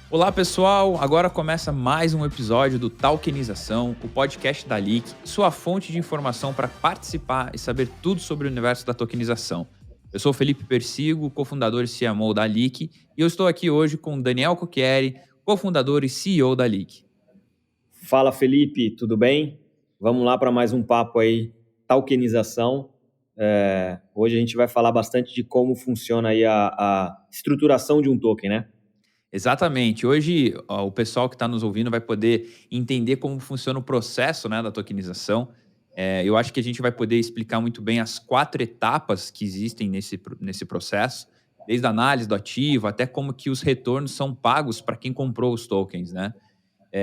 Olá pessoal, agora começa mais um episódio do Talkenização, o podcast da Leak, sua fonte de informação para participar e saber tudo sobre o universo da tokenização. Eu sou o Felipe Persigo, cofundador e CMO da Leak, e eu estou aqui hoje com Daniel Cucchieri, cofundador e CEO da Leak. Fala Felipe, tudo bem? Vamos lá para mais um papo aí, tokenização. Hoje a gente vai falar bastante de como funciona aí a estruturação de um token, né? Exatamente. Hoje o pessoal que está nos ouvindo vai poder entender como funciona o processo, né, da tokenização. Eu acho que a gente vai poder explicar muito bem as 4 etapas que existem nesse processo, desde a análise do ativo até como que os retornos são pagos para quem comprou os tokens, né?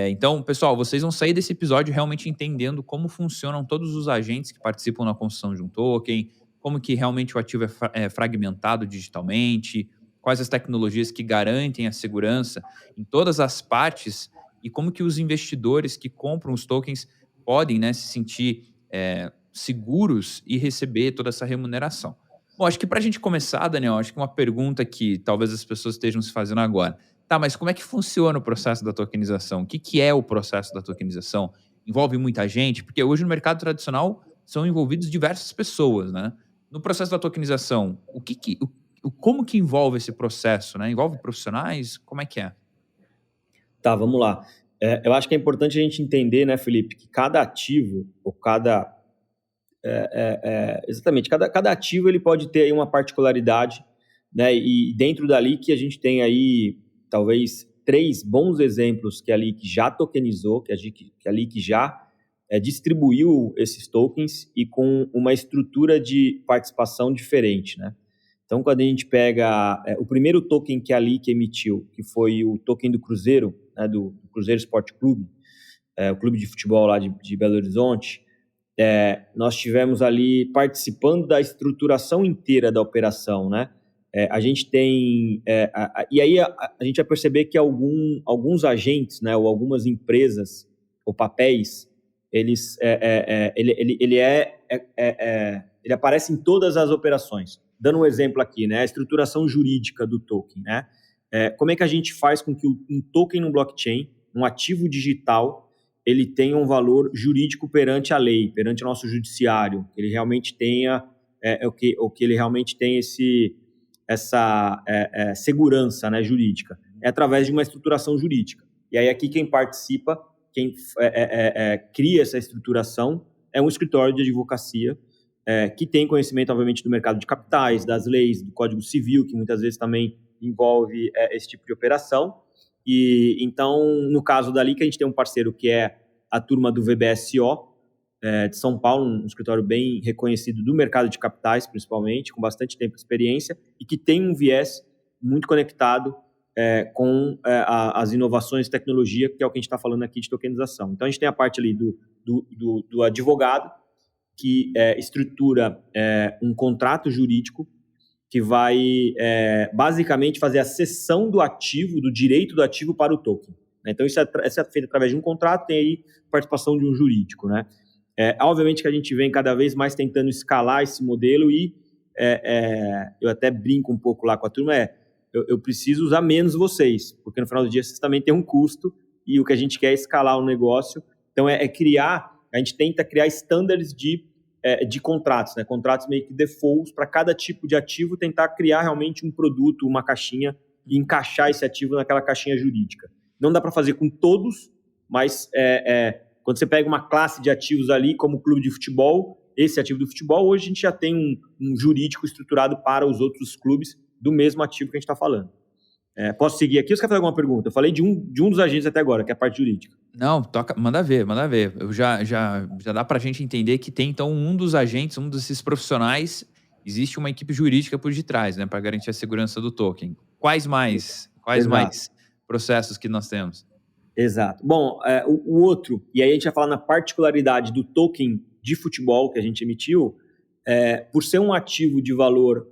Então, pessoal, vocês vão sair desse episódio realmente entendendo como funcionam todos os agentes que participam na construção de um token, como que realmente o ativo é fragmentado digitalmente, quais as tecnologias que garantem a segurança em todas as partes e como que os investidores que compram os tokens podem, né, se sentir seguros e receber toda essa remuneração. Bom, acho que para a gente começar, Daniel, acho que uma pergunta que talvez as pessoas estejam se fazendo agora. Tá, mas como é que funciona o processo da tokenização? O que é o processo da tokenização? Envolve muita gente? Porque hoje no mercado tradicional são envolvidos diversas pessoas, né? No processo da tokenização, como que envolve esse processo, né? Envolve profissionais? Como é que é? Tá, vamos lá. Eu acho que é importante a gente entender, né, Felipe, que cada ativo, ou exatamente, cada ativo ele pode ter aí uma particularidade, né, e dentro dali que a gente tem aí, talvez, 3 bons exemplos que a Leak já tokenizou, que a Leak já distribuiu esses tokens e com uma estrutura de participação diferente, né? Então, quando a gente pega o primeiro token que a Leak emitiu, que foi o token do Cruzeiro, né, do Cruzeiro Esporte Clube, o clube de futebol lá de Belo Horizonte, nós tivemos ali participando da estruturação inteira da operação, né? A gente tem... e aí a gente vai perceber que alguns agentes, né, ou algumas empresas, ou papéis, eles, ele aparece em todas as operações. Dando um exemplo aqui, né? A estruturação jurídica do token, né? Como é que a gente faz com que um token no blockchain, um ativo digital, ele tenha um valor jurídico perante a lei, perante o nosso judiciário, que ele realmente tenha o que ele realmente tem essa segurança, né, jurídica, é através de uma estruturação jurídica. E aí aqui quem participa, quem cria essa estruturação é um escritório de advocacia que tem conhecimento, obviamente, do mercado de capitais, das leis, do Código Civil, que muitas vezes também envolve esse tipo de operação. E então, no caso dali, que a gente tem um parceiro que é a turma do VBSO, de São Paulo, um escritório bem reconhecido do mercado de capitais, principalmente, com bastante tempo de experiência, e que tem um viés muito conectado com as inovações de tecnologia, que é o que a gente está falando aqui de tokenização. Então, a gente tem a parte ali do advogado, que estrutura um contrato jurídico que vai basicamente fazer a cessão do ativo, do direito do ativo para o token. Então, isso é feito através de um contrato, tem aí participação de um jurídico, né? Obviamente que a gente vem cada vez mais tentando escalar esse modelo e eu até brinco um pouco lá com a turma, eu preciso usar menos vocês, porque no final do dia vocês também têm um custo e o que a gente quer é escalar o negócio. Então, a gente tenta criar estándares de contratos, né? Contratos meio que defaults para cada tipo de ativo, tentar criar realmente um produto, uma caixinha e encaixar esse ativo naquela caixinha jurídica. Não dá para fazer com todos, mas quando você pega uma classe de ativos ali, como o clube de futebol, esse ativo do futebol, hoje a gente já tem um jurídico estruturado para os outros clubes do mesmo ativo que a gente está falando. Posso seguir aqui ou você quer fazer alguma pergunta? Eu falei de um dos agentes até agora, que é a parte jurídica. Não, toca, manda ver, manda ver. Já dá para a gente entender que tem, então, um dos agentes, um desses profissionais, existe uma equipe jurídica por detrás, né, para garantir a segurança do token. Quais Exato. mais processos que nós temos? Exato. Bom, o outro, e aí a gente vai falar na particularidade do token de futebol que a gente emitiu, por ser um ativo de valor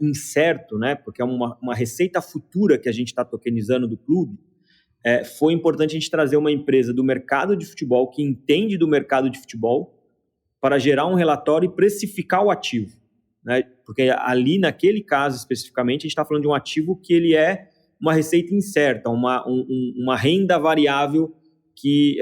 incerto, né, porque é uma receita futura que a gente está tokenizando do clube, foi importante a gente trazer uma empresa do mercado de futebol que entende do mercado de futebol para gerar um relatório e precificar o ativo, né? Porque ali, naquele caso especificamente, a gente está falando de um ativo que ele uma receita incerta, uma renda variável que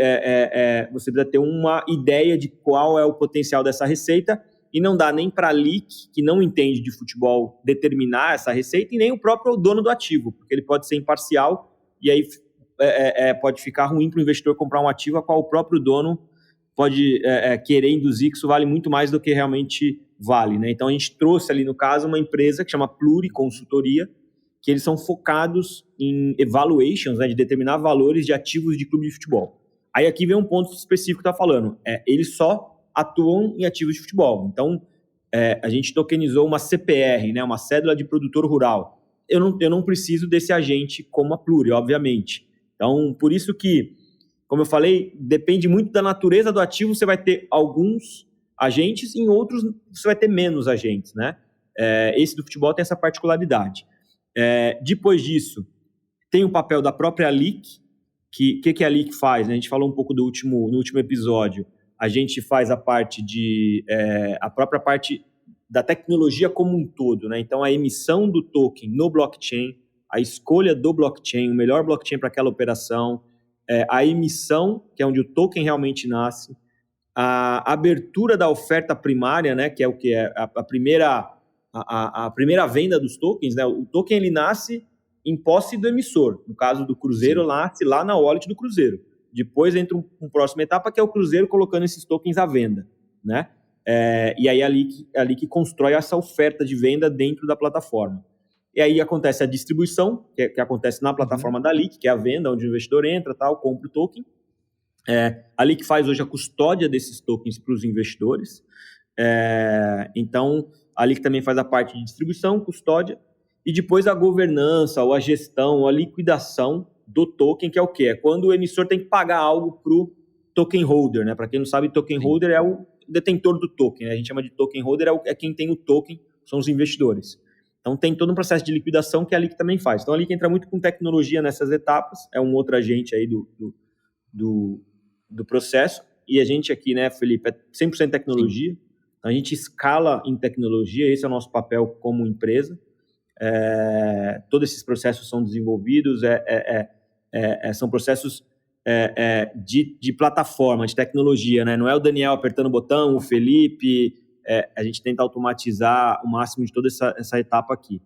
você precisa ter uma ideia de qual é o potencial dessa receita, e não dá nem para a LIC, que não entende de futebol, determinar essa receita, e nem o próprio dono do ativo, porque ele pode ser imparcial, e aí pode ficar ruim para o investidor comprar um ativo a qual o próprio dono pode querer induzir que isso vale muito mais do que realmente vale, né? Então a gente trouxe ali, no caso, uma empresa que chama Pluri Consultoria, que eles são focados em evaluations, né, de determinar valores de ativos de clube de futebol. Aí aqui vem um ponto específico que está falando, eles só atuam em ativos de futebol. Então, a gente tokenizou uma CPR, né, uma cédula de produtor rural. Eu não preciso desse agente como a Pluri, obviamente. Então, por isso que, como eu falei, depende muito da natureza do ativo, você vai ter alguns agentes, em outros você vai ter menos agentes, né? Esse do futebol tem essa particularidade. Depois disso, tem o papel da própria LIC, que a LIC faz, né? A gente falou um pouco no último episódio. A gente faz a própria parte da tecnologia como um todo, né? Então, a emissão do token no blockchain, a escolha do blockchain, o melhor blockchain para aquela operação, a emissão, que é onde o token realmente nasce, a abertura da oferta primária, né? Que é o que é a primeira venda dos tokens, né? O token ele nasce em posse do emissor. No caso do Cruzeiro, nasce lá na wallet do Cruzeiro. Depois entra uma próxima etapa, que é o Cruzeiro colocando esses tokens à venda, né? E aí ali que constrói essa oferta de venda dentro da plataforma. E aí acontece a distribuição, que acontece na plataforma da LIC, que é a venda, onde o investidor entra, compra o token. A LIC faz hoje a custódia desses tokens para os investidores. Então, a LIC também faz a parte de distribuição, custódia, e depois a governança, ou a gestão, ou a liquidação do token, que é o quê? É quando o emissor tem que pagar algo para o token holder, né? Para quem não sabe, token holder é o detentor do token, né? A gente chama de token holder, é quem tem o token, são os investidores. Então tem todo um processo de liquidação que a LIC também faz. Então a LIC entra muito com tecnologia nessas etapas, é um outro agente aí do processo, e a gente aqui, né, Felipe, é 100% tecnologia. Então a gente escala em tecnologia, esse é o nosso papel como empresa. Todos esses processos são desenvolvidos, são processos de plataforma, de tecnologia, né? Não é o Daniel apertando o botão, o Felipe, a gente tenta automatizar o máximo de toda essa etapa aqui.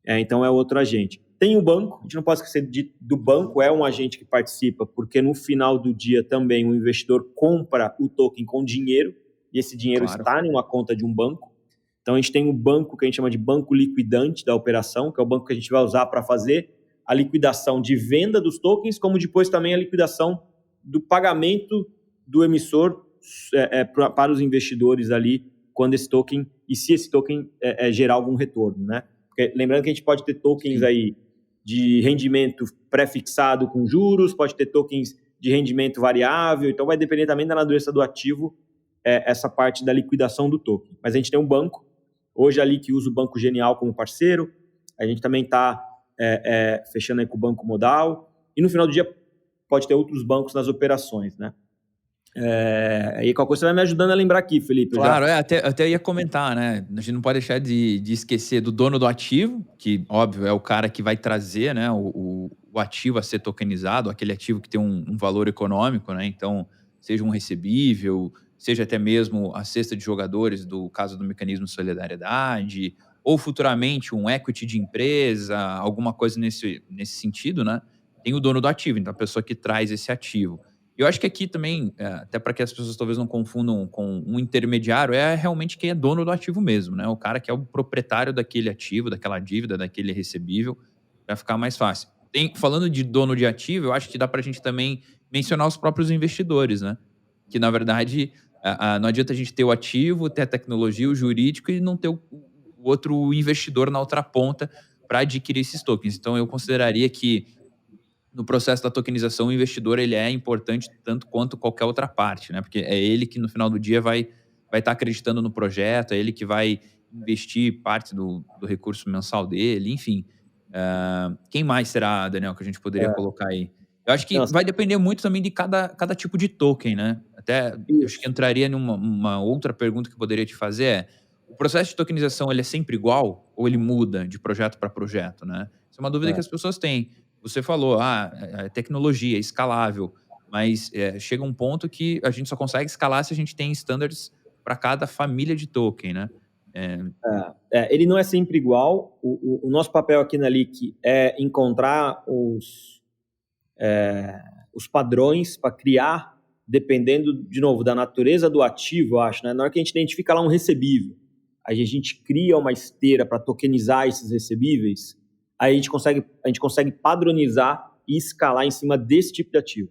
Então é outro agente. Tem o banco, a gente não pode esquecer do banco, é um agente que participa, porque no final do dia também o investidor compra o token com dinheiro, e esse dinheiro está em uma conta de um banco. Então a gente tem o banco que a gente chama de banco liquidante da operação, que é o banco que a gente vai usar para fazer a liquidação de venda dos tokens, como depois também a liquidação do pagamento do emissor para os investidores ali, quando esse token, e se esse token gerar algum retorno, né? Porque, lembrando que a gente pode ter tokens aí de rendimento pré-fixado com juros, pode ter tokens de rendimento variável, então vai depender também da natureza do ativo, essa parte da liquidação do token. Mas a gente tem um banco, hoje ali que usa o Banco Genial como parceiro, a gente também está fechando aí com o Banco Modal, e no final do dia pode ter outros bancos nas operações, né? E qualquer coisa você vai me ajudando a lembrar aqui, Felipe. Claro, até ia comentar, né? A gente não pode deixar de esquecer do dono do ativo, que, óbvio, é o cara que vai trazer, né, o ativo a ser tokenizado, aquele ativo que tem um valor econômico, né? Então, seja um recebível, seja até mesmo a cesta de jogadores do caso do mecanismo de solidariedade, ou futuramente um equity de empresa, alguma coisa nesse sentido, né? Tem o dono do ativo, então a pessoa que traz esse ativo. Eu acho que aqui também, até para que as pessoas talvez não confundam com um intermediário, é realmente quem é dono do ativo mesmo, né? O cara que é o proprietário daquele ativo, daquela dívida, daquele recebível, vai ficar mais fácil. Falando de dono de ativo, eu acho que dá para a gente também mencionar os próprios investidores, né? Que, na verdade, não adianta a gente ter o ativo, ter a tecnologia, o jurídico e não ter o outro investidor na outra ponta para adquirir esses tokens. Então, eu consideraria que no processo da tokenização, o investidor ele é importante tanto quanto qualquer outra parte, né? Porque é ele que no final do dia vai estar acreditando no projeto, é ele que vai investir parte do recurso mensal dele, enfim. Quem mais será, Daniel, que a gente poderia colocar aí? Eu acho que vai depender muito também de cada tipo de token, né? Até eu acho que entraria numa outra pergunta que eu poderia te fazer o processo de tokenização ele é sempre igual? ou ele muda de projeto para projeto, né? Isso é uma dúvida que as pessoas têm. Você falou, tecnologia, é escalável, mas chega um ponto que a gente só consegue escalar se a gente tem standards para cada família de token, né? É, Ele não é sempre igual. O nosso papel aqui na Leak é encontrar os padrões para criar, dependendo, de novo, da natureza do ativo, eu acho, né? Na hora que a gente identifica lá um recebível, aí a gente cria uma esteira para tokenizar esses recebíveis, aí a gente consegue padronizar e escalar em cima desse tipo de ativo.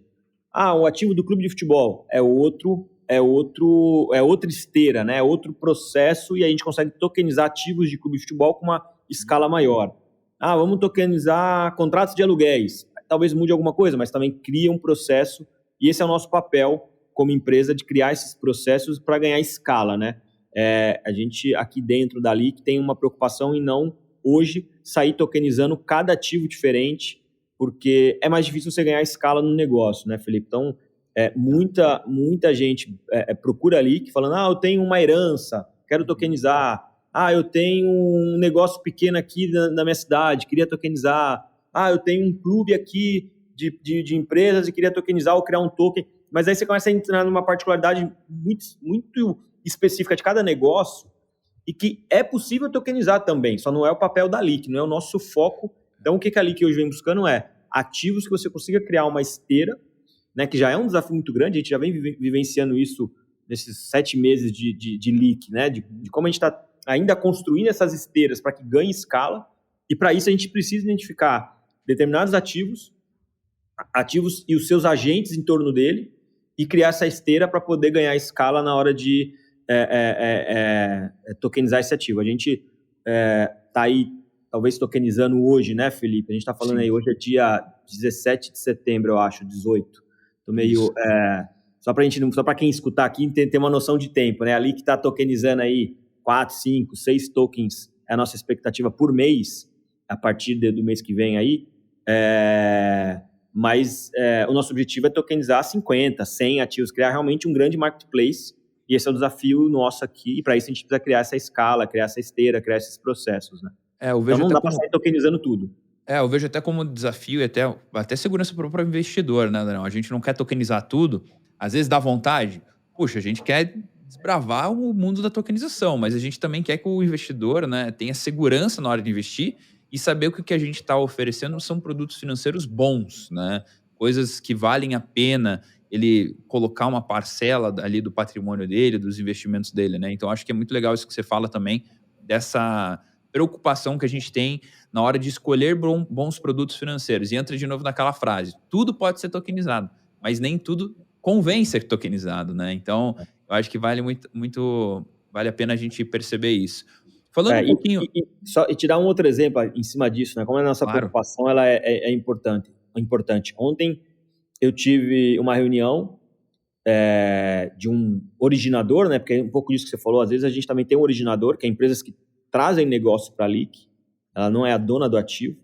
O ativo do clube de futebol é outra esteira, né? É outro processo, e a gente consegue tokenizar ativos de clube de futebol com uma escala maior. Vamos tokenizar contratos de aluguéis. Talvez mude alguma coisa, mas também cria um processo, e esse é o nosso papel como empresa, de criar esses processos para ganhar escala, né? A gente aqui dentro da Leak tem uma preocupação em não, hoje, sair tokenizando cada ativo diferente, porque é mais difícil você ganhar escala no negócio, né, Felipe? Então, muita gente procura a Leak falando, eu tenho uma herança, quero tokenizar. Eu tenho um negócio pequeno aqui na minha cidade, queria tokenizar. Eu tenho um clube aqui de empresas e queria tokenizar ou criar um token. Mas aí você começa a entrar numa particularidade muito, muito específica de cada negócio, e que é possível tokenizar também, só não é o papel da Leak, não é o nosso foco. Então, o que a Leak hoje vem buscando é ativos que você consiga criar uma esteira, né, que já é um desafio muito grande. A gente já vem vivenciando isso nesses 7 meses de Leak, né, de como a gente está ainda construindo essas esteiras para que ganhe escala, e para isso a gente precisa identificar determinados ativos e os seus agentes em torno dele, e criar essa esteira para poder ganhar escala na hora de tokenizar esse ativo. A gente está aí, talvez, tokenizando hoje, né, Felipe? A gente está falando aí, hoje é dia 17 de setembro, eu acho, 18. Tô meio... Só para quem escutar aqui ter uma noção de tempo, né? Ali que está tokenizando aí 4, 5, 6 tokens é a nossa expectativa por mês, a partir do mês que vem aí. Mas o nosso objetivo é tokenizar 50, 100 ativos, criar realmente um grande marketplace, e esse é o desafio nosso aqui, e para isso a gente precisa criar essa escala, criar essa esteira, criar esses processos, né? Então não dá para sair tokenizando tudo. Eu vejo até como desafio e até segurança para o próprio investidor, né, Daniel? A gente não quer tokenizar tudo, às vezes dá vontade. Puxa, a gente quer desbravar o mundo da tokenização, mas a gente também quer que o investidor, né, tenha segurança na hora de investir e saber que o que a gente está oferecendo são produtos financeiros bons, né? Coisas que valem a pena ele colocar uma parcela ali do patrimônio dele, dos investimentos dele, né? Então, acho que é muito legal isso que você fala também, dessa preocupação que a gente tem na hora de escolher bons produtos financeiros. E entra de novo naquela frase, tudo pode ser tokenizado, mas nem tudo convém ser tokenizado, né? Então, eu acho que vale vale a pena a gente perceber isso. Falando um pouquinho... E te dar um outro exemplo em cima disso, né? Como a nossa preocupação ela é importante. Ontem eu tive uma reunião de um originador, né? Porque é um pouco disso que você falou. Às vezes a gente também tem um originador, que é empresas que trazem negócio para a Leak. Ela não é a dona do ativo.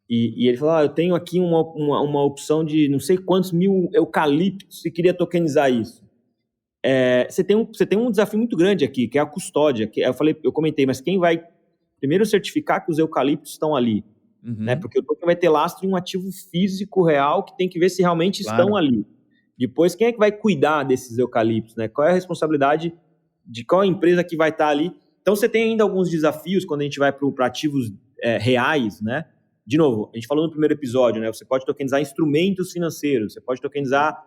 E ele falou, eu tenho aqui uma opção de não sei quantos mil eucaliptos e queria tokenizar isso. Você tem um desafio muito grande aqui, que é a custódia. Eu comentei, mas quem vai primeiro certificar que os eucaliptos estão ali? Né? Porque o token vai ter lastro de um ativo físico real que tem que ver se realmente estão ali. Depois, quem é que vai cuidar desses eucaliptos? Né? Qual é a responsabilidade de qual empresa que vai estar ali? Então, você tem ainda alguns desafios quando a gente vai para ativos reais, né? De novo, a gente falou no primeiro episódio, né? Você pode tokenizar instrumentos financeiros, você pode tokenizar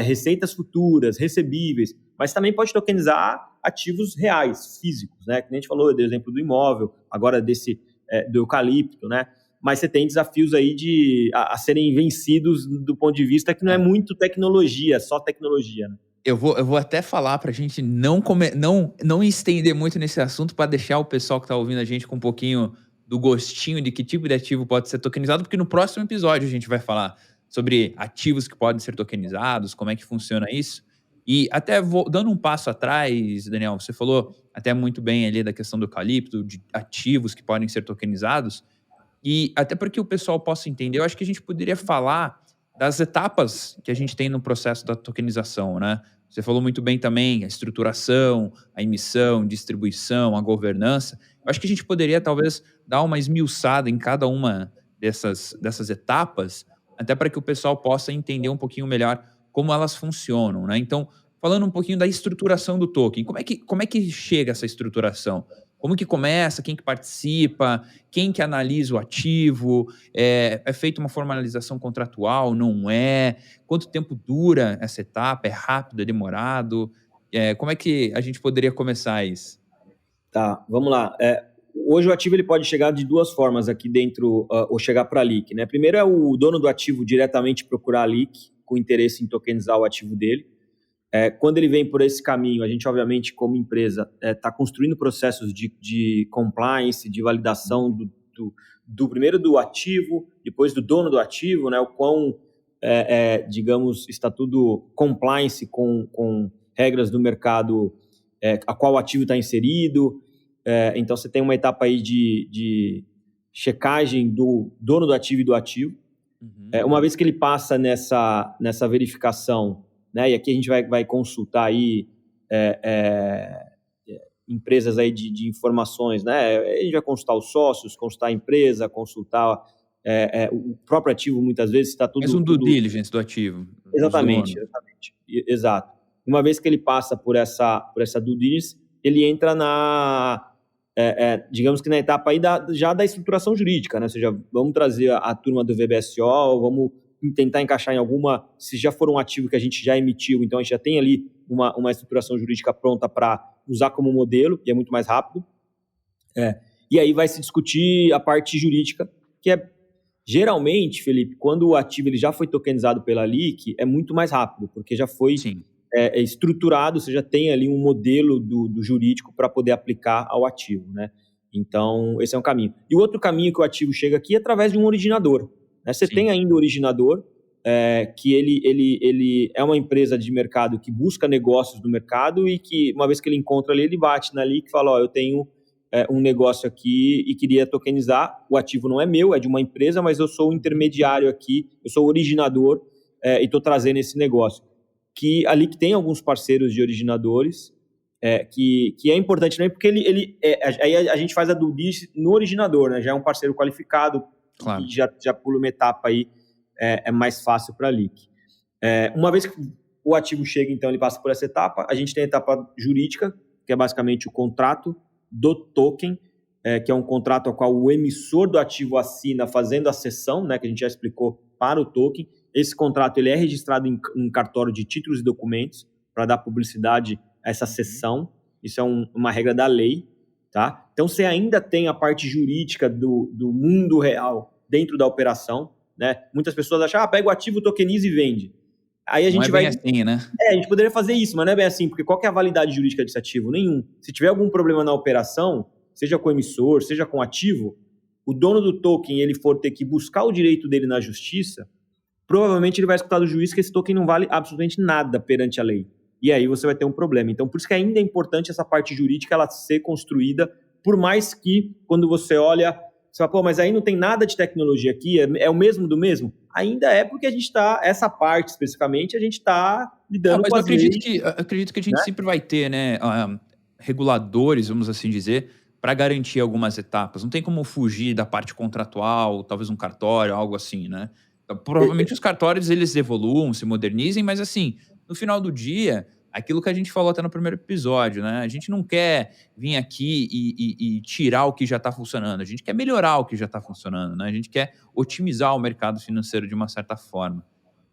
receitas futuras, recebíveis, mas também pode tokenizar ativos reais, físicos, né? Que a gente falou do exemplo do imóvel, agora do eucalipto, né? Mas você tem desafios aí a serem vencidos do ponto de vista que não é muito tecnologia, só tecnologia, né? Eu vou até falar para a gente não estender muito nesse assunto, para deixar o pessoal que está ouvindo a gente com um pouquinho do gostinho de que tipo de ativo pode ser tokenizado, porque no próximo episódio a gente vai falar sobre ativos que podem ser tokenizados, como é que funciona isso. E até dando um passo atrás, Daniel, você falou até muito bem ali da questão do eucalipto, de ativos que podem ser tokenizados, e até para que o pessoal possa entender, eu acho que a gente poderia falar das etapas que a gente tem no processo da tokenização, né? Você falou muito bem também a estruturação, a emissão, distribuição, a governança. Eu acho que a gente poderia talvez dar uma esmiuçada em cada uma dessas etapas, até para que o pessoal possa entender um pouquinho melhor como elas funcionam, né? Então, falando um pouquinho da estruturação do token, como é que chega essa estruturação? Como que começa? Quem que participa? Quem que analisa o ativo? É feita uma formalização contratual? Não é? Quanto tempo dura essa etapa? É rápido? É demorado? Como é que a gente poderia começar isso? Tá, vamos lá. Hoje o ativo ele pode chegar de duas formas aqui dentro, ou chegar para a LIC, né? Primeiro é o dono do ativo diretamente procurar a LIC com interesse em tokenizar o ativo dele. Quando ele vem por esse caminho, a gente, obviamente, como empresa, está construindo processos de compliance, de validação primeiro do ativo, depois do dono do ativo, né? O quão, digamos, está tudo compliance com regras do mercado a qual o ativo está inserido. Então, você tem uma etapa aí de checagem do dono do ativo e do ativo. Uma vez que ele passa nessa verificação, né, e aqui a gente vai consultar aí empresas aí de informações, né? A gente vai consultar os sócios, consultar a empresa, consultar o próprio ativo, muitas vezes está tudo... Mais um due diligence do ativo. Exatamente. Exato. Uma vez que ele passa por essa due diligence, ele entra digamos que na etapa aí já da estruturação jurídica, né? Ou seja, vamos trazer a turma do VBSO, vamos tentar encaixar em alguma, se já for um ativo que a gente já emitiu, então a gente já tem ali uma estruturação jurídica pronta para usar como modelo, e é muito mais rápido. E aí vai se discutir a parte jurídica, que é, geralmente, Felipe, quando o ativo ele já foi tokenizado pela LIC, é muito mais rápido, porque já foi... Sim. Estruturado, você já tem ali um modelo do jurídico para poder aplicar ao ativo, né? Então, esse é um caminho. E o outro caminho que o ativo chega aqui é através de um originador, né? Você tem ainda o originador, que ele é uma empresa de mercado que busca negócios no mercado e que, uma vez que ele encontra ali, ele bate na LIC e fala, eu tenho um negócio aqui e queria tokenizar, o ativo não é meu, é de uma empresa, mas eu sou o intermediário aqui, eu sou o originador e estou trazendo esse negócio. Que ali que tem alguns parceiros de originadores, que é importante também, porque aí a gente faz a due diligence no originador, né? Já é um parceiro qualificado, Claro. e já pula uma etapa aí, é mais fácil para a LIC. Uma vez que o ativo chega, então, ele passa por essa etapa, a gente tem a etapa jurídica, que é basicamente o contrato do token, que é um contrato ao qual o emissor do ativo assina fazendo a cessão, né, que a gente já explicou, para o token. Esse contrato ele é registrado em cartório de títulos e documentos para dar publicidade a essa cessão. Isso é uma regra da lei, tá? Então, você ainda tem a parte jurídica do mundo real dentro da operação, né? Muitas pessoas acham, pega o ativo, tokeniza e vende. Aí a gente não é bem assim, né? a gente poderia fazer isso, mas não é bem assim, porque qual que é a validade jurídica desse ativo? Nenhum. Se tiver algum problema na operação, seja com o emissor, seja com o ativo, o dono do token, ele for ter que buscar o direito dele na justiça, provavelmente ele vai escutar do juiz que esse token não vale absolutamente nada perante a lei. E aí você vai ter um problema. Então, por isso que ainda é importante essa parte jurídica ela ser construída, por mais que, quando você olha, você fala, mas aí não tem nada de tecnologia aqui, é o mesmo do mesmo? Ainda é porque a gente está, essa parte especificamente, a gente está lidando mas com eu as leis. acredito que a gente sempre vai ter, né, reguladores, vamos assim dizer, para garantir algumas etapas. Não tem como fugir da parte contratual, talvez um cartório, algo assim, né? Provavelmente os cartórios, eles evoluam, se modernizem, mas assim, no final do dia, aquilo que a gente falou até no primeiro episódio, né? A gente não quer vir aqui e tirar o que já está funcionando, a gente quer melhorar o que já está funcionando, né? A gente quer otimizar o mercado financeiro de uma certa forma.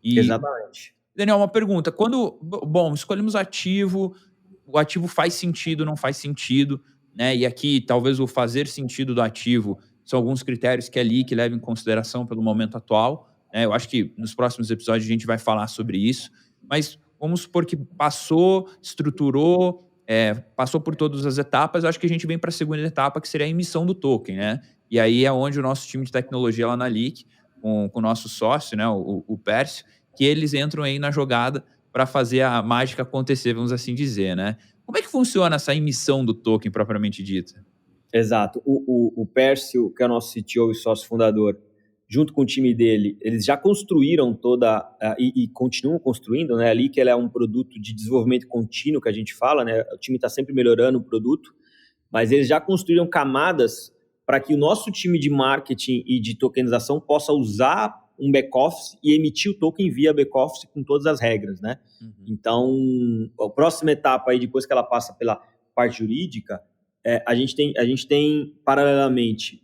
Exatamente. Daniel, uma pergunta, escolhemos ativo, o ativo faz sentido, não faz sentido, né? E aqui, talvez o fazer sentido do ativo são alguns critérios que leva em consideração pelo momento atual. Eu acho que nos próximos episódios a gente vai falar sobre isso, mas vamos supor que passou, estruturou, passou por todas as etapas, eu acho que a gente vem para a segunda etapa, que seria a emissão do token, né? E aí é onde o nosso time de tecnologia lá na LIC, com o nosso sócio, né, o Pércio, que eles entram aí na jogada para fazer a mágica acontecer, vamos assim dizer, né? Como é que funciona essa emissão do token propriamente dita? Exato. O Pércio, que é o nosso CTO e sócio fundador, junto com o time dele, eles já construíram e continuam construindo, né? A Leak, ela é um produto de desenvolvimento contínuo que a gente fala, né? O time está sempre melhorando o produto, mas eles já construíram camadas para que o nosso time de marketing e de tokenização possa usar um back-office e emitir o token via back-office com todas as regras, né? Então, a próxima etapa aí, depois que ela passa pela parte jurídica, a gente tem paralelamente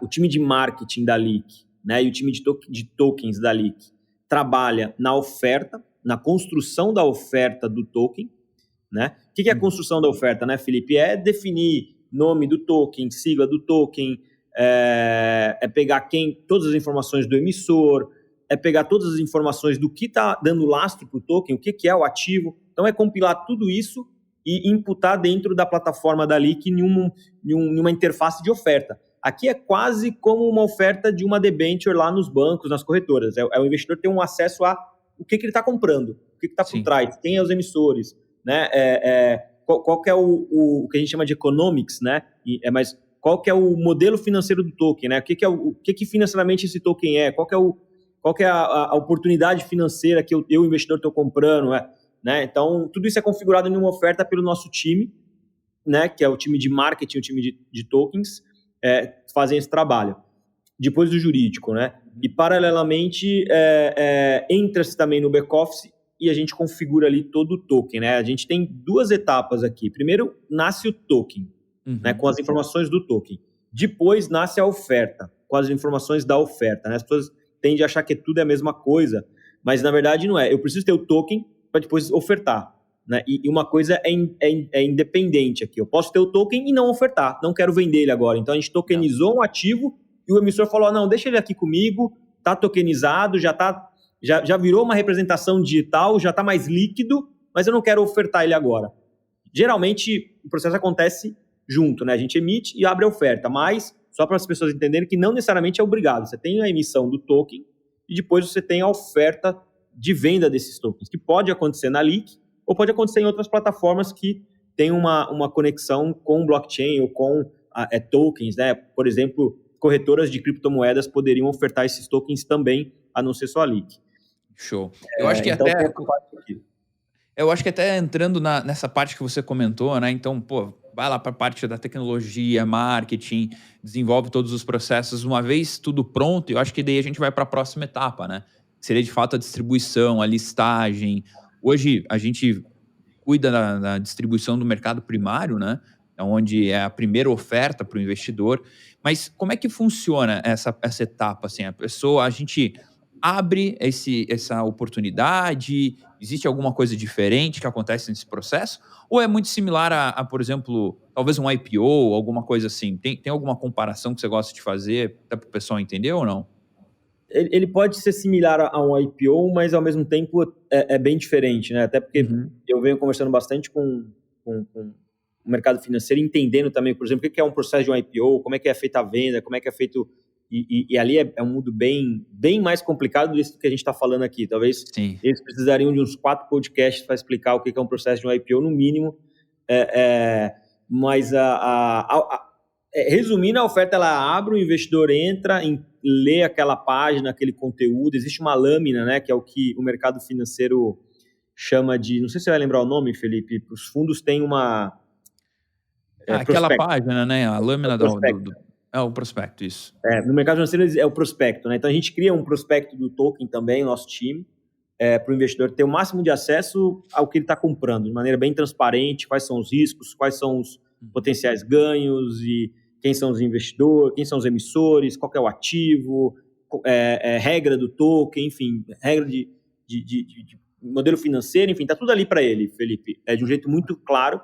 o time de marketing da Leak, né, e o time de tokens da Leak trabalha na oferta, na construção da oferta do token, né? O que é a construção da oferta, né, Felipe? É definir nome do token, sigla do token, pegar todas as informações do emissor, pegar todas as informações do que está dando lastro para o token, o que é o ativo. Então, é compilar tudo isso e imputar dentro da plataforma da Leak em uma interface de oferta. Aqui é quase como uma oferta de uma debenture lá nos bancos, nas corretoras. O investidor ter um acesso a o que ele está comprando, o que está por trás, quem é os emissores, né? Qual que é o que a gente chama de economics, né? Mas qual que é o modelo financeiro do token, né? O que financeiramente esse token é? Qual que é a oportunidade financeira que eu investidor, estou comprando, né? Então, tudo isso é configurado em uma oferta pelo nosso time, né? Que é o time de marketing, o time de tokens, fazem esse trabalho. Depois do jurídico, né? E, paralelamente, entra-se também no back-office e a gente configura ali todo o token, né? A gente tem duas etapas aqui. Primeiro, nasce o token, né? Com as informações do token. Depois, nasce a oferta, com as informações da oferta, né? As pessoas tendem a achar que tudo é a mesma coisa, mas, na verdade, não é. Eu preciso ter o token para depois ofertar, né? E uma coisa é independente aqui. Eu posso ter o token e não ofertar. Não quero vender ele agora. Então, a gente tokenizou um ativo e o emissor falou, não, deixa ele aqui comigo, está tokenizado, já virou uma representação digital, já está mais líquido, mas eu não quero ofertar ele agora. Geralmente, o processo acontece junto, né? A gente emite e abre a oferta, mas só para as pessoas entenderem que não necessariamente é obrigado. Você tem a emissão do token e depois você tem a oferta de venda desses tokens, que pode acontecer na Leak ou pode acontecer em outras plataformas que têm uma conexão com blockchain ou com tokens, né? Por exemplo, corretoras de criptomoedas poderiam ofertar esses tokens também, a não ser só a Leak. Show. Eu acho que então, eu acho que até entrando nessa parte que você comentou, né? Então, vai lá para a parte da tecnologia, marketing, desenvolve todos os processos. Uma vez tudo pronto, eu acho que daí a gente vai para a próxima etapa, né? Seria de fato a distribuição, a listagem. Hoje a gente cuida da distribuição do mercado primário, né? Onde é a primeira oferta para o investidor. Mas como é que funciona essa etapa? Assim, a gente abre essa oportunidade? Existe alguma coisa diferente que acontece nesse processo? Ou é muito similar a, por exemplo, talvez um IPO, alguma coisa assim? Tem alguma comparação que você gosta de fazer até para o pessoal entender ou não? Ele pode ser similar a um IPO, mas ao mesmo tempo é bem diferente, né? Até porque eu venho conversando bastante com o mercado financeiro, entendendo também, por exemplo, o que é um processo de um IPO, como é que é feita a venda, como é que é feito... E ali é um mundo bem mais complicado do que a gente está falando aqui. Talvez eles precisariam de uns 4 podcasts para explicar o que é um processo de um IPO, no mínimo. Mas, resumindo, a oferta ela abre, o investidor entra, lê aquela página, aquele conteúdo. Existe uma lâmina, né, que é o que o mercado financeiro chama de... Não sei se você vai lembrar o nome, Felipe. Os fundos têm uma... aquela página, né? A lâmina do o prospecto, isso. No mercado financeiro é o prospecto, né? Então a gente cria um prospecto do token também, nosso time, para o investidor ter o máximo de acesso ao que ele está comprando, de maneira bem transparente, quais são os riscos, quais são os potenciais ganhos e quem são os investidores, quem são os emissores, qual que é o ativo, regra do token, enfim, regra de modelo financeiro, enfim, está tudo ali para ele, Felipe, de um jeito muito claro,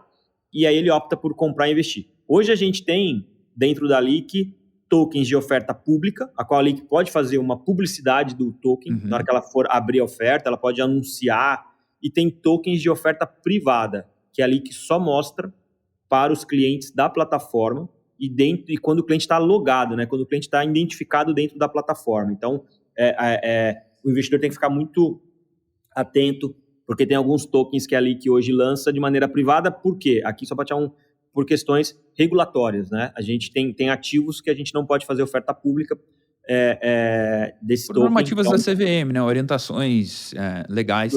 e aí ele opta por comprar e investir. Hoje a gente tem dentro da Leak, tokens de oferta pública, a qual a Leak pode fazer uma publicidade do token, na hora que ela for abrir a oferta, ela pode anunciar, e tem tokens de oferta privada, que a Leak só mostra para os clientes da plataforma, e quando o cliente está logado, né, quando o cliente está identificado dentro da plataforma. Então, o investidor tem que ficar muito atento, porque tem alguns tokens que a Leak hoje lança de maneira privada. Por quê? Aqui, só para te dar por questões regulatórias, né? A gente tem ativos que a gente não pode fazer oferta pública desse Por token. normativas da CVM, né? Orientações legais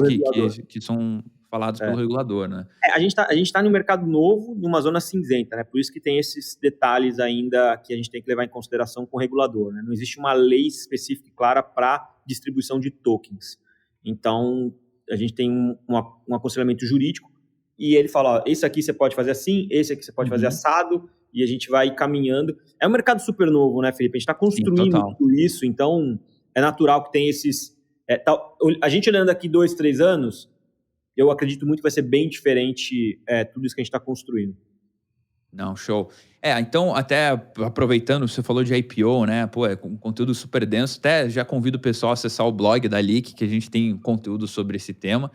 que são faladas pelo regulador, né? A gente tá no mercado novo, numa zona cinzenta, né? Por isso que tem esses detalhes ainda que a gente tem que levar em consideração com o regulador, né? Não existe uma lei específica e clara para distribuição de tokens. Então, a gente tem um aconselhamento jurídico e ele fala, ó, esse aqui você pode fazer assim, esse aqui você pode fazer assado, e a gente vai caminhando. É um mercado super novo, né, Felipe? A gente está construindo tudo isso, então é natural que tem esses... a gente olhando aqui 2, 3 anos, eu acredito muito que vai ser bem diferente tudo isso que a gente está construindo. Não, show. Então, até aproveitando, você falou de IPO, né? Pô, um conteúdo super denso. Até já convido o pessoal a acessar o blog da Leak, que a gente tem conteúdo sobre esse tema.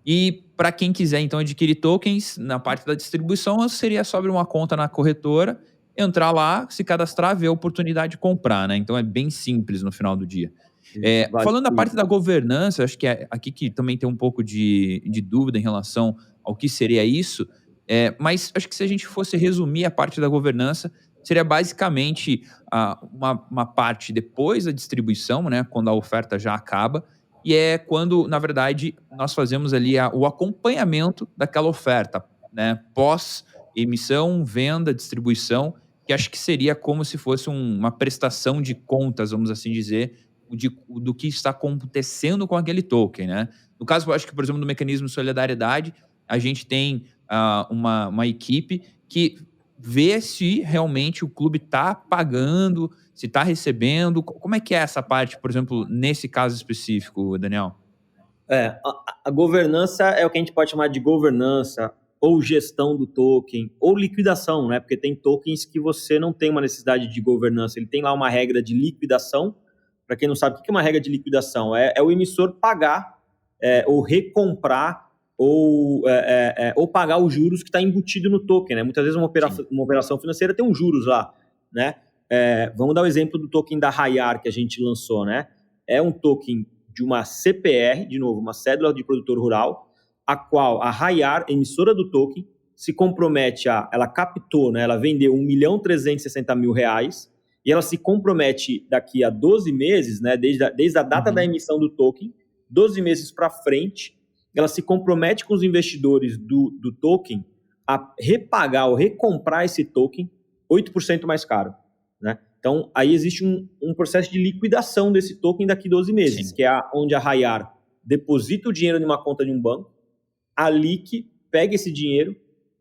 E para quem quiser, então, adquirir tokens, na parte da distribuição, seria só abrir uma conta na corretora, entrar lá, se cadastrar, ver a oportunidade de comprar, né? Então, é bem simples no final do dia. Falando da parte da governança, acho que é aqui que também tem um pouco de dúvida em relação ao que seria isso, mas acho que se a gente fosse resumir a parte da governança, seria basicamente uma parte depois da distribuição, né, quando a oferta já acaba, e é quando, na verdade, nós fazemos ali o acompanhamento daquela oferta, né, pós-emissão, venda, distribuição, que acho que seria como se fosse uma prestação de contas, vamos assim dizer, do que está acontecendo com aquele token, né? No caso, eu acho que, por exemplo, no mecanismo de solidariedade, a gente tem uma equipe que vê se realmente o clube está pagando, se está recebendo. Como é que é essa parte, por exemplo, nesse caso específico, Daniel? A governança é o que a gente pode chamar de governança, ou gestão do token, ou liquidação, né? Porque tem tokens que você não tem uma necessidade de governança, ele tem lá uma regra de liquidação. Para quem não sabe, o que é uma regra de liquidação? É o emissor pagar, ou recomprar, ou pagar os juros que está embutido no token, né? Muitas vezes uma operação financeira tem uns juros lá, né? Vamos dar o exemplo do token da Hayar que a gente lançou, né? É um token de uma CPR, de novo, uma cédula de produtor rural, a qual a Hayar, emissora do token, se compromete ela captou, né? Ela vendeu R$1.360.000, e ela se compromete daqui a 12 meses, né, desde a data da emissão do token, 12 meses para frente, ela se compromete com os investidores do token a repagar ou recomprar esse token 8% mais caro, né? Então, aí existe um processo de liquidação desse token daqui a 12 meses, que é onde a Hayar deposita o dinheiro em uma conta de um banco, a Leak pega esse dinheiro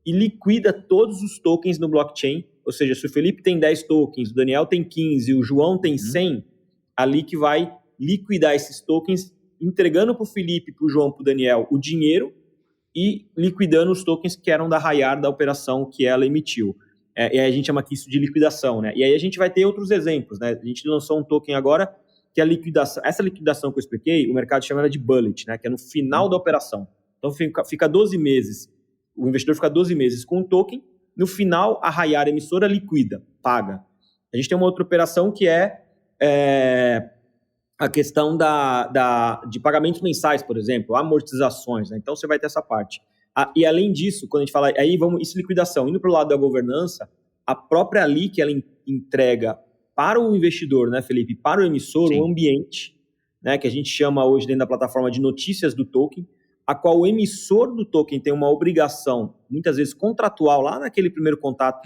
e liquida todos os tokens no blockchain. Ou seja, se o Felipe tem 10 tokens, o Daniel tem 15 e o João tem 100, a Leak vai liquidar esses tokens, entregando para o Felipe, para o João, para o Daniel o dinheiro e liquidando os tokens que eram da Hayar, da operação que ela emitiu. E aí a gente chama isso de liquidação, né? E aí a gente vai ter outros exemplos, né? A gente lançou um token agora que a liquidação, essa liquidação que eu expliquei, o mercado chama ela de bullet, né? Que é no final da operação. Então fica 12 meses, o investidor fica 12 meses com o token. No final, a Hayar, emissora, liquida, paga. A gente tem uma outra operação que é a questão de pagamentos mensais, por exemplo, amortizações, né? Então, você vai ter essa parte. E, além disso, quando a gente fala... isso, liquidação. Indo para o lado da governança, a própria Leak, ela entrega para o investidor, né, Felipe, para o emissor, um ambiente, né, que a gente chama hoje dentro da plataforma de notícias do token, a qual o emissor do token tem uma obrigação, muitas vezes contratual, lá naquele primeiro contrato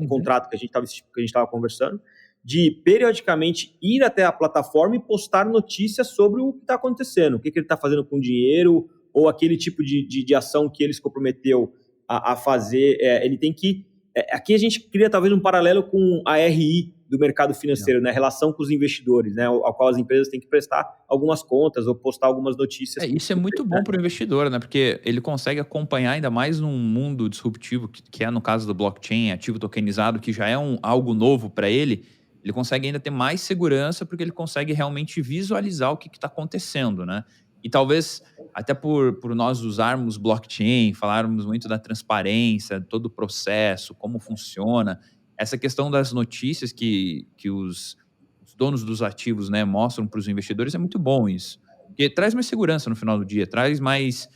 que a gente estava conversando, de periodicamente ir até a plataforma e postar notícias sobre o que está acontecendo, o que ele está fazendo com o dinheiro, ou aquele tipo de ação que ele se comprometeu a fazer. Ele tem que... aqui a gente cria talvez um paralelo com a RI do mercado financeiro, né? Relação com os investidores, né? Ao qual as empresas têm que prestar algumas contas ou postar algumas notícias. Isso é muito bom para o investidor, né? Porque ele consegue acompanhar ainda mais num mundo disruptivo, que é no caso do blockchain, ativo tokenizado, que já é algo novo para ele. Ele consegue ainda ter mais segurança porque ele consegue realmente visualizar o que está acontecendo, né? E talvez, até por nós usarmos blockchain, falarmos muito da transparência, todo o processo, como funciona, essa questão das notícias que os donos dos ativos, né, mostram para os investidores, é muito bom isso. Porque traz mais segurança no final do dia, traz mais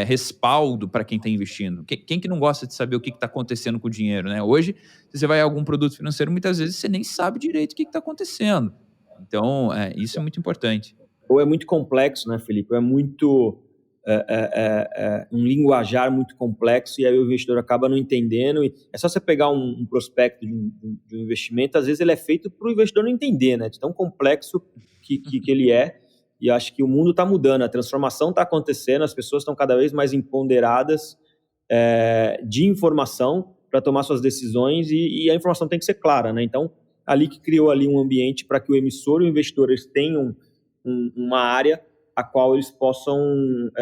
respaldo para quem está investindo. Quem que não gosta de saber o que está acontecendo com o dinheiro, né? Hoje, se você vai a algum produto financeiro, muitas vezes você nem sabe direito o que está acontecendo. Então, isso é muito importante. Ou é muito complexo, né, Felipe? Ou é muito um linguajar muito complexo e aí o investidor acaba não entendendo. E é só você pegar um prospecto de um investimento, às vezes ele é feito para o investidor não entender, né? De tão complexo que ele é. E acho que o mundo está mudando, a transformação está acontecendo, as pessoas estão cada vez mais empoderadas de informação para tomar suas decisões e a informação tem que ser clara, né? Então, ali que criou ali um ambiente para que o emissor e o investidor eles tenham uma área a qual eles possam,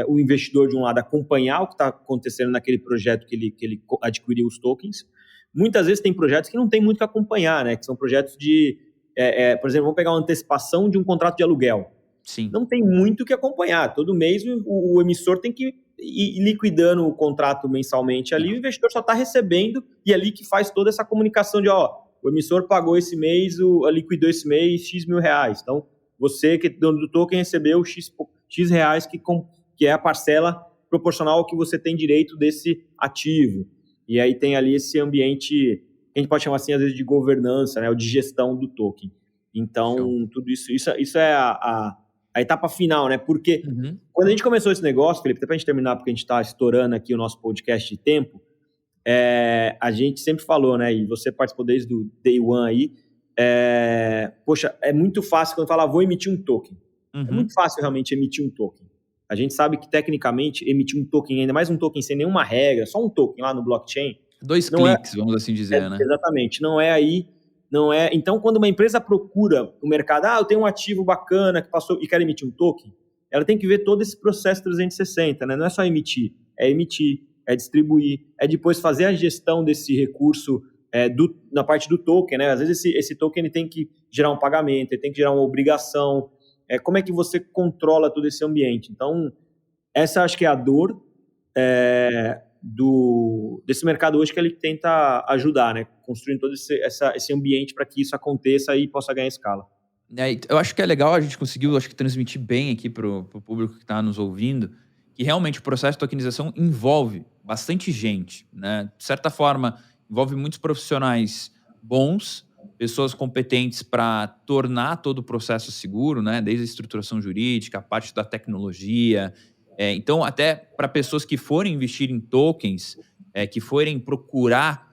o investidor de um lado, acompanhar o que está acontecendo naquele projeto que ele adquiriu os tokens. Muitas vezes tem projetos que não tem muito que acompanhar, né? Que são projetos de, por exemplo, vamos pegar uma antecipação de um contrato de aluguel. Sim. Não tem muito o que acompanhar. Todo mês o emissor tem que ir liquidando o contrato mensalmente ali, o investidor só está recebendo e é ali que faz toda essa comunicação de, o emissor pagou esse mês, liquidou esse mês X mil reais. Então, você que é dono do token recebeu X reais, que é a parcela proporcional ao que você tem direito desse ativo. E aí tem ali esse ambiente, que a gente pode chamar assim, às vezes, de governança, né, ou de gestão do token. Então, tudo isso é a etapa final, né? Porque quando a gente começou esse negócio, Felipe, até pra gente terminar, porque a gente está estourando aqui o nosso podcast de tempo, a gente sempre falou, né? E você participou desde o Day One aí, poxa, é muito fácil quando fala, vou emitir um token. É muito fácil realmente emitir um token. A gente sabe que, tecnicamente, emitir um token, ainda mais um token sem nenhuma regra, só um token lá no blockchain... 2 cliques, vamos assim dizer, né? Exatamente, não é aí... Não é. Então, quando uma empresa procura o mercado, eu tenho um ativo bacana que passou e quero emitir um token, ela tem que ver todo esse processo 360, né? Não é só emitir, é distribuir, é depois fazer a gestão desse recurso na parte do token, né? Às vezes esse token ele tem que gerar um pagamento, ele tem que gerar uma obrigação. Como é que você controla todo esse ambiente? Então, essa acho que é a dor desse mercado hoje que ele tenta ajudar, né? Construindo todo esse ambiente para que isso aconteça e possa ganhar escala. Eu acho que é legal, a gente conseguiu, transmitir bem aqui para o público que está nos ouvindo, que realmente o processo de tokenização envolve bastante gente, né? De certa forma, envolve muitos profissionais bons, pessoas competentes para tornar todo o processo seguro, né? Desde a estruturação jurídica, a parte da tecnologia. Então, até para pessoas que forem investir em tokens, que forem procurar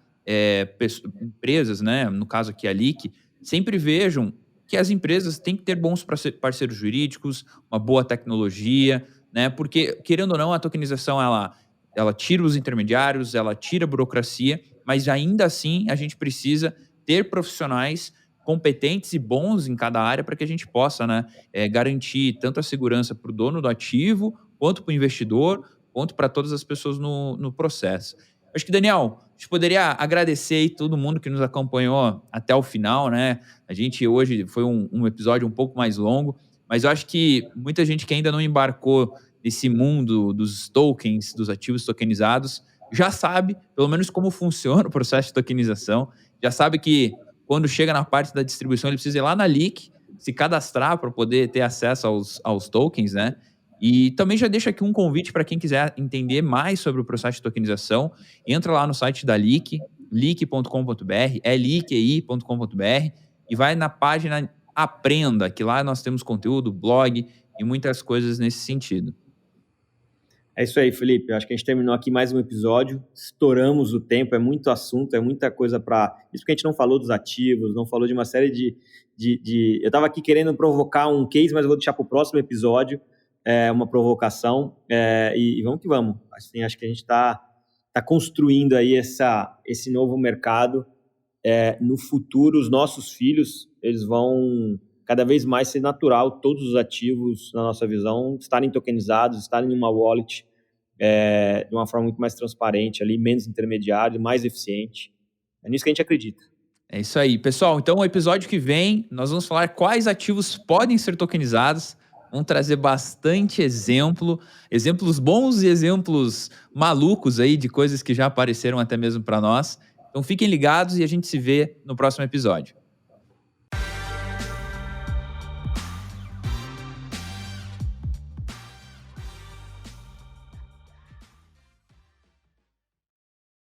empresas, né? No caso aqui a Leak, sempre vejam que as empresas têm que ter bons parceiros jurídicos, uma boa tecnologia, né? Porque, querendo ou não, a tokenização, ela tira os intermediários, ela tira a burocracia, mas ainda assim a gente precisa ter profissionais competentes e bons em cada área para que a gente possa, né, garantir tanto a segurança para o dono do ativo, quanto para o investidor, quanto para todas as pessoas no processo. Acho que, Daniel, a gente poderia agradecer aí todo mundo que nos acompanhou até o final, né? A gente hoje foi um episódio um pouco mais longo, mas eu acho que muita gente que ainda não embarcou nesse mundo dos tokens, dos ativos tokenizados, já sabe, pelo menos, como funciona o processo de tokenização, já sabe que quando chega na parte da distribuição, ele precisa ir lá na Leak, se cadastrar para poder ter acesso aos tokens, né? E também já deixo aqui um convite para quem quiser entender mais sobre o processo de tokenização, entra lá no site da Leak, leak.com.br, leaki.com.br, e vai na página Aprenda, que lá nós temos conteúdo, blog e muitas coisas nesse sentido. É isso aí, Felipe. Eu acho que a gente terminou aqui mais um episódio, estouramos o tempo, é muito assunto, é muita coisa para... Isso porque a gente não falou dos ativos, não falou de uma série de... Eu estava aqui querendo provocar um case, mas eu vou deixar para o próximo episódio, uma provocação, e vamos que vamos. Assim, acho que a gente está construindo aí esse novo mercado. No futuro, os nossos filhos, eles vão cada vez mais ser natural, todos os ativos, na nossa visão, estarem tokenizados, estarem em uma wallet, de uma forma muito mais transparente, ali, menos intermediário, mais eficiente. É nisso que a gente acredita. É isso aí. Pessoal, então o episódio que vem, nós vamos falar quais ativos podem ser tokenizados. Vamos trazer bastante exemplos bons e exemplos malucos aí de coisas que já apareceram até mesmo para nós. Então fiquem ligados e a gente se vê no próximo episódio.